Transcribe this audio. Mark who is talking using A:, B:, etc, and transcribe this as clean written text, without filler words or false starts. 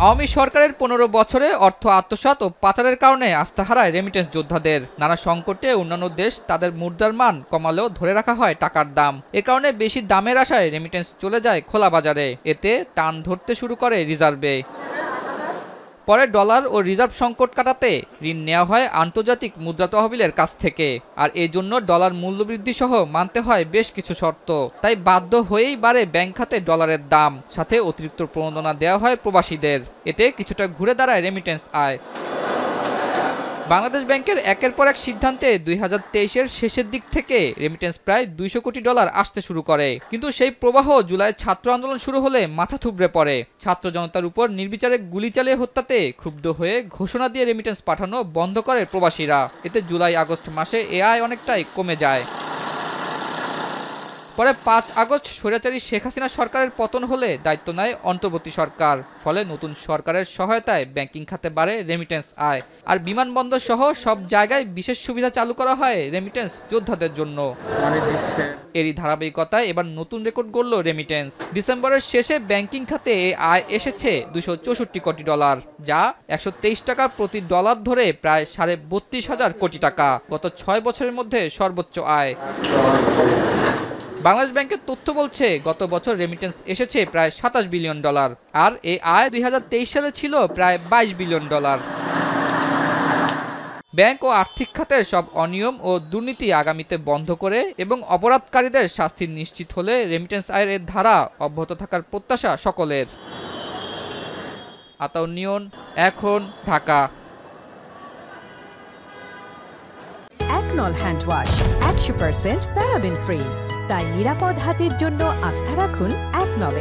A: আওয়ামী সরকারের ১৫ বছরে অর্থ আত্মসাৎ ও পাচারের কারণে আস্থা হারায় রেমিটেন্স যোদ্ধাদের। নানা সংকটে অন্যান্য দেশ তাদের মুদ্রার মান কমালেও ধরে রাখা হয় টাকার দাম। এ কারণে বেশি দামের আশায় রেমিটেন্স চলে যায় খোলা বাজারে। এতে টান ধরতে শুরু করে রিজার্ভে। পরে ডলার ও রিজার্ভ সংকট কাটাতে ঋণ নেওয়া হয় আন্তর্জাতিক মুদ্রা তহবিলের কাছ থেকে। আর এই জন্য ডলার মূল্যবৃদ্ধি সহ মানতে হয় বেশ কিছু শর্ত। তাই বাধ্য হয়েই বাড়ে ব্যাংক খাতে ডলারের দাম, সাথে অতিরিক্ত প্রণোদনা দেওয়া হয় প্রবাসীদের। এতে কিছুটা ঘুরে দাঁড়ায় রেমিটেন্স আয়। বাংলাদেশ ব্যাংকের একের পর এক সিদ্ধান্তে ২০২৩-এর শেষের দিক থেকে রেমিটেন্স প্রায় $২০০ কোটি আসতে শুরু করে। কিন্তু সেই প্রবাহ জুলাই ছাত্র আন্দোলন শুরু হলে মাথা থুবড়ে পড়ে। ছাত্র জনতার উপর নির্বিচারে গুলি চালিয়ে হত্যাতে ক্ষুব্ধ হয়ে ঘোষণা দিয়ে রেমিটেন্স পাঠানো বন্ধ করে প্রবাসীরা। এতে জুলাই-আগস্ট মাসে এ আয় অনেকটাই কমে যায়। পরে ৫ আগস্ট স্বৈরাচারী শেখ হাসিনা সরকারের পতন হলে দায়িত্ব নেয় অন্তর্বর্তী সরকার। ফলে নতুন সরকারের সহায়তায় ব্যাংকিং খাতে বাড়ে রেমিটেন্স আয়। আর বিমানবন্দর সহ সব জায়গায় বিশেষ সুবিধা চালু করা হয় রেমিটেন্স যোদ্ধাদের জন্য। এরই ধারাবাহিকতায় এবার নতুন রেকর্ড গড়ল রেমিটেন্স। ডিসেম্বরের শেষে ব্যাংকিং খাতে আয় এসেছে $২৬৪ কোটি, যা ১২৩ টাকা প্রতি ডলার ধরে প্রায় ৩২,৫০০ কোটি টাকা। গত ৬ বছরের মধ্যে সর্বোচ্চ আয়। বাংলাদেশ ব্যাংকের তথ্য বলছে, গত বছর রেমিটেন্স এসেছে প্রায় $২৭ বিলিয়ন। আর এই আয় ২০২৩ সালে ছিল প্রায় $২২ বিলিয়ন। ব্যাংক ও আর্থিক খাতের সব অনিয়ম ও দুর্নীতি আগামীতে বন্ধ করে এবং অপরাধকারীদের শাস্তি নিশ্চিত হলে রেমিটেন্স আয়ের এর ধারা অব্যাহত থাকার প্রত্যাশা সকলের। আতাউর নিয়ন, এখন, ঢাকা।
B: একনল হ্যান্ড ওয়াশ ১০০% প্যারাবেন ফ্রি, তাই নিরাপদ হাতের জন্য আস্থা রাখুন একনলে।